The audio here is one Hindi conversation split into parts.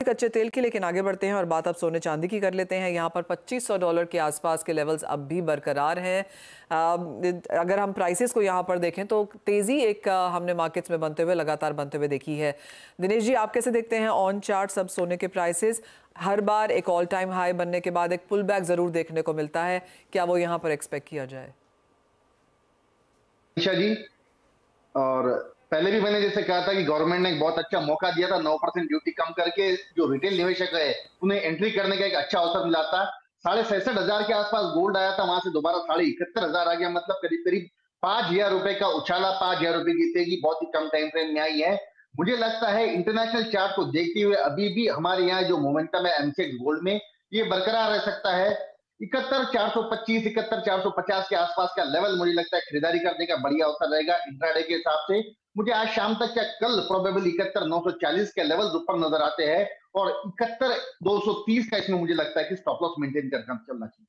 कच्चे तेल की, लेकिन आगे बढ़ते हैं और बात अब सोने चांदी की कर लेते हैं। यहाँ पर $2500 के आसपास के लेवल्स अब भी बरकरार हैं। अगर हम प्राइसेस को यहाँ पर देखें तो तेज़ी एक हमने मार्केट्स में बनते हुए लगातार बनते हुए देखी है। दिनेश जी, आप कैसे देखते हैं ऑन चार्ट सब सोने के प्राइसेस? हर बार एक ऑल टाइम हाई बनने के बाद एक पुल बैक ज़रूर देखने को मिलता है, क्या वो यहाँ पर एक्सपेक्ट किया जाए? निशा जी, और पहले भी मैंने जैसे कहा था कि गवर्नमेंट ने एक बहुत अच्छा मौका दिया था, 9% ड्यूटी कम करके जो रिटेल निवेशक है उन्हें एंट्री करने का एक अच्छा अवसर मिला था। 66,500 के आसपास गोल्ड आया था, वहां से दोबारा 71,500 आ गया, मतलब करीब करीब 5,000 रुपए का उछाला, 5,000 रुपए की तेजी बहुत ही कम टाइम फ्रेम में आई है। मुझे लगता है इंटरनेशनल चार्ट को देखते हुए अभी भी हमारे यहाँ जो मोमेंटम है एमसेक्स गोल्ड में, ये बरकरार रह सकता है। 71,425, 71,450 के आसपास का लेवल मुझे लगता है खरीदारी करने का बढ़िया अवसर रहेगा इंट्राडे के हिसाब से। मुझे आज शाम तक या कल प्रोबेबली 71,940 के लेवल्स ऊपर नजर आते हैं, और 71,230 का इसमें मुझे लगता है कि स्टॉप लॉस मेंटेन करके चलना चाहिए।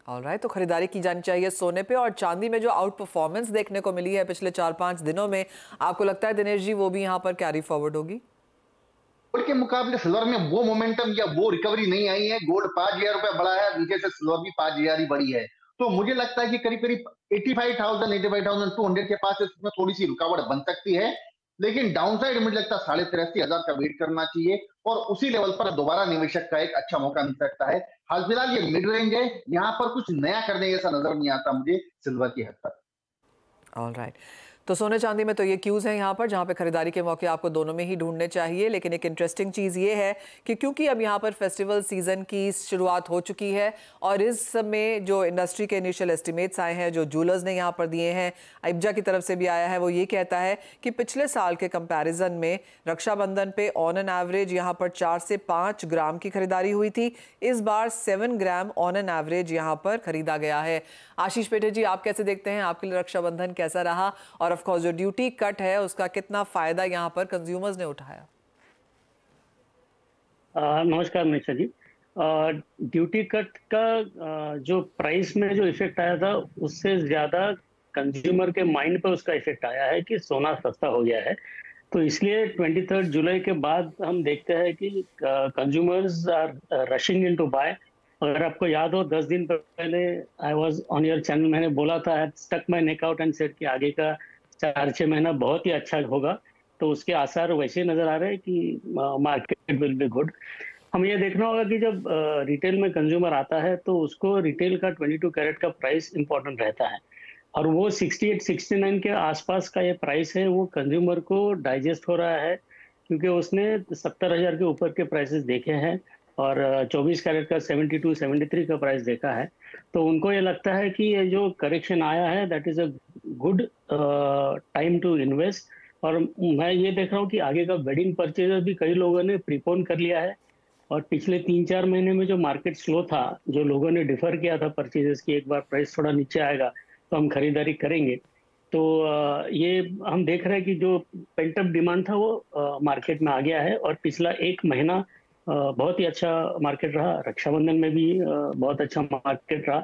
ऑलराइट, तो खरीदारी की जानी चाहिए सोने पे। और चांदी में जो आउट परफॉर्मेंस देखने को मिली है पिछले 4-5 दिनों में, आपको लगता है दिनेश जी वो भी यहाँ पर कैरी फॉरवर्ड होगी? गोल्ड के मुकाबले सिल्वर में वो मोमेंटम या वो रिकवरी नहीं आई है। गोल्ड 5,000 रुपए बढ़ा है, नीचे से सिल्वर भी 5,000 ही बढ़ी है। तो मुझे लगता है कि करीब करीब 85,200 के पास इसमें थोड़ी सी रुकावट बन सकती है, लेकिन डाउनसाइड मुझे लगता है 83,500 का वेट करना चाहिए, और उसी लेवल पर दोबारा निवेशक का एक अच्छा मौका मिल सकता है। हाल फिलहाल ये मिड रेंज है, यहाँ पर कुछ नया करने जैसा नजर नहीं आता मुझे सिल्वर की हद तक। ऑलराइट, तो सोने चांदी में तो ये क्यूज़ हैं यहाँ पर जहाँ पे खरीदारी के मौके आपको दोनों में ही ढूंढने चाहिए। लेकिन एक इंटरेस्टिंग चीज़ ये है कि क्योंकि अब यहाँ पर फेस्टिवल सीज़न की शुरुआत हो चुकी है और इस समय जो इंडस्ट्री के इनिशियल एस्टिमेट्स आए हैं, जो जूलर्स ने यहाँ पर दिए हैं, आइब्जा की तरफ से भी आया है, वो ये कहता है कि पिछले साल के कंपैरिजन में रक्षाबंधन पे ऑन एन एवरेज यहाँ पर 4 से 5 ग्राम की खरीदारी हुई थी। इस बार 7 ग्राम ऑन एन एवरेज यहाँ पर खरीदा गया है। आशीष पेटे जी, आप कैसे देखते हैं, आपके लिए रक्षाबंधन कैसा रहा? और ऑफ कोर्स जो ड्यूटी कट है उसका कितना फायदा यहाँ पर कंज्यूमर्स ने उठाया? नमस्कार निशा जी। ड्यूटी कट का जो प्राइस में जो इफेक्ट आया था उससे ज्यादा कंज्यूमर के माइंड पे उसका इफेक्ट आया है कि सोना सस्ता हो गया है। तो इसलिए 23 जुलाई के बाद हम देखते हैं कि consumers are rushing in to buy. अगर आपको याद हो 10 दिन पहले I was on your channel, मैंने बोला था stuck my neck out and said कि आगे का 4-6 महीना बहुत ही अच्छा होगा। तो उसके आसार वैसे नजर आ रहे हैं कि मार्केट विल बी गुड। हम ये देखना होगा कि जब रिटेल में कंज्यूमर आता है तो उसको रिटेल का 22 कैरेट का प्राइस इंपॉर्टेंट रहता है, और वो 68-69 के आसपास का ये प्राइस है, वो कंज्यूमर को डाइजेस्ट हो रहा है क्योंकि उसने 70,000 के ऊपर के प्राइसेस देखे हैं और 24 कैरेट का 72-73 का प्राइस देखा है। तो उनको ये लगता है कि ये जो करेक्शन आया है that is a good time to invest. और मैं ये देख रहा हूँ कि आगे का वेडिंग परचेज भी कई लोगों ने प्रीपोन कर लिया है, और पिछले 3-4 महीने में जो मार्केट स्लो था, जो लोगों ने डिफर किया था परचेजेस की, एक बार प्राइस थोड़ा नीचे आएगा तो हम खरीदारी करेंगे। तो ये हम देख रहे हैं कि जो पेंटअप डिमांड था वो मार्केट में आ गया है, और पिछला 1 महीना बहुत ही अच्छा मार्केट रहा। रक्षाबंधन में भी बहुत अच्छा मार्केट रहा।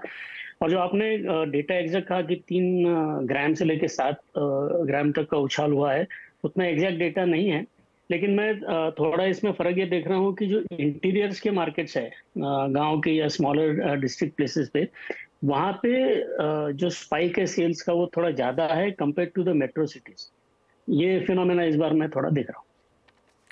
और जो आपने डेटा एग्जैक्ट कहा कि 3 ग्राम से लेकर 7 ग्राम तक का उछाल हुआ है, उतना एग्जैक्ट डेटा नहीं है, लेकिन मैं थोड़ा इसमें फर्क ये देख रहा हूँ कि जो इंटीरियर्स के मार्केट्स है गांव के या स्मॉलर डिस्ट्रिक्ट प्लेसेस पे, वहाँ पे जो स्पाइक है सेल्स का वो थोड़ा ज्यादा है compare to the metro cities. ये फिनोमेना इस बार मैं थोड़ा देख रहा हूँ।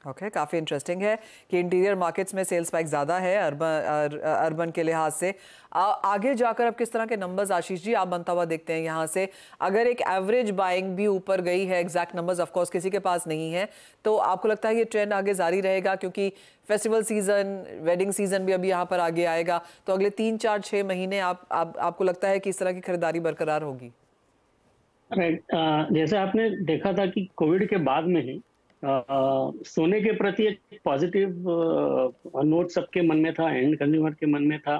ओके, काफ़ी इंटरेस्टिंग है कि इंटीरियर मार्केट्स में सेल्स स्पाइक ज़्यादा है अर्बन के लिहाज से। आगे जाकर अब किस तरह के नंबर्स आशीष जी आप बनता हुआ देखते हैं यहाँ से? अगर एक एवरेज बाइंग भी ऊपर गई है, एग्जैक्ट नंबर्स ऑफ कोर्स किसी के पास नहीं है, तो आपको लगता है ये ट्रेंड आगे जारी रहेगा? क्योंकि फेस्टिवल सीजन, वेडिंग सीजन भी अभी यहाँ पर आगे आएगा, तो अगले 3-4-6 महीने आपको लगता है कि इस तरह की खरीदारी बरकरार होगी? जैसे आपने देखा था कि कोविड के बाद में ही सोने के प्रति एक पॉजिटिव नोट सबके मन में था, एंड कंज्यूमर के मन में था।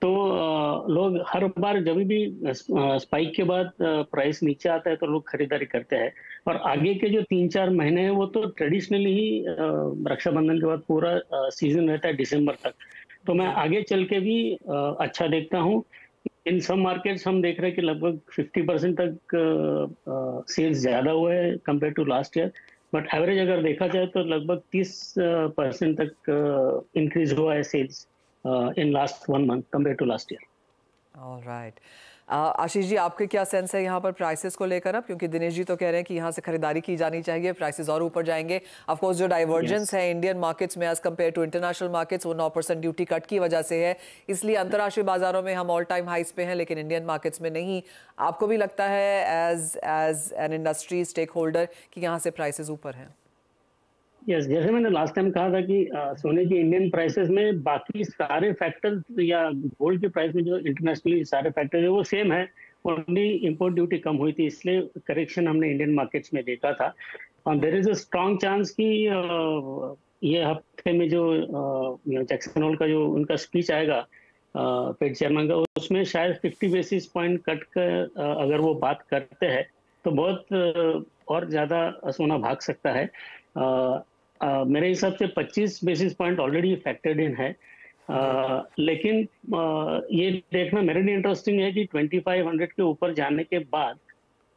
तो लोग हर बार जब भी स्पाइक के बाद प्राइस नीचे आता है तो लोग खरीदारी करते हैं। और आगे के जो 3-4 महीने हैं वो तो ट्रेडिशनली ही रक्षाबंधन के बाद पूरा सीजन रहता है दिसंबर तक। तो मैं आगे चल के भी अच्छा देखता हूँ। इन सब मार्केट्स हम देख रहे हैं कि लगभग 50% तक सेल्स ज्यादा हुए हैं compare to last year. But average अगर देखा जाए तो लगभग 30% तक इंक्रीज हुआ है sales in last 1 month compare to last year. Alright, Ashish ji आपके क्या सेंस है यहाँ पर प्राइसेस को लेकर? अब क्योंकि दिनेश जी तो कह रहे हैं कि यहाँ से खरीदारी की जानी चाहिए, प्राइसेस और ऊपर जाएंगे। ऑफ कोर्स जो डाइवर्जेंस है इंडियन मार्केट्स में as compare to international markets, वो 9% ड्यूटी कट की वजह से है, इसलिए अंतर्राष्ट्रीय बाजारों में हम ऑल टाइम हाइस पे हैं लेकिन इंडियन मार्केट्स में नहीं। आपको भी लगता है as an industry stakeholder कि यहाँ से प्राइसेस ऊपर हैं? यस, जैसे मैंने लास्ट टाइम कहा था कि सोने की इंडियन प्राइसेस में बाकी सारे फैक्टर्स या गोल्ड के प्राइस में जो इंटरनेशनली सारे फैक्टर्स है वो सेम है, ओनली इंपोर्ट ड्यूटी कम हुई थी, इसलिए करेक्शन हमने इंडियन मार्केट्स में देखा था। और there is a strong chance कि ये हफ्ते में जो जैक्सन होल का जो उनका स्पीच आएगा फेड चेयरमैन का, उसमें शायद 50 बेसिस पॉइंट कट कर अगर वो बात करते हैं तो बहुत और ज़्यादा सोना भाग सकता है। मेरे हिसाब से 25 बेसिस पॉइंट ऑलरेडी फैक्टर्ड इन है। लेकिन ये देखना मेरे लिए इंटरेस्टिंग है कि 2500 के ऊपर जाने के बाद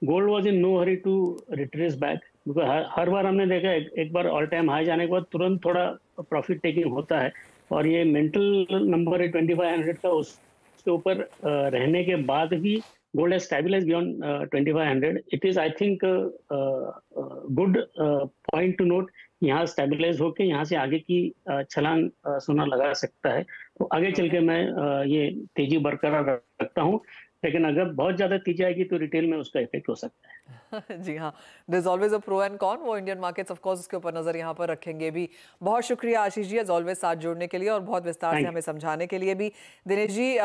gold was in no hurry to retrace back, क्योंकि हर बार हमने देखा एक बार ऑल टाइम हाई जाने के बाद तुरंत थोड़ा प्रॉफिट टेकिंग होता है, और ये मेंटल नंबर है 2500 का, उसके ऊपर रहने के बाद भी gold has stabilized beyond 2500. It is, I think, good point to note. यहाँ स्टेबलाइज होके यहाँ से आगे की छलांग सोना लगा सकता है, तो आगे चल के मैं ये तेजी बरकरार रखता हूँ, लेकिन अगर बहुत ज्यादा तेजी आएगी तो रिटेल में उसका इफेक्ट हो सकता है। जी हाँ, there is always a pro and con, वो इंडियन मार्केट्स ऑफ कोर्स उसके ऊपर नजर यहाँ पर रखेंगे भी। बहुत शुक्रिया आशीष जी एज ऑलवेज साथ जोड़ने के लिए और बहुत विस्तार से हमें समझाने के लिए भी। दिनेश जी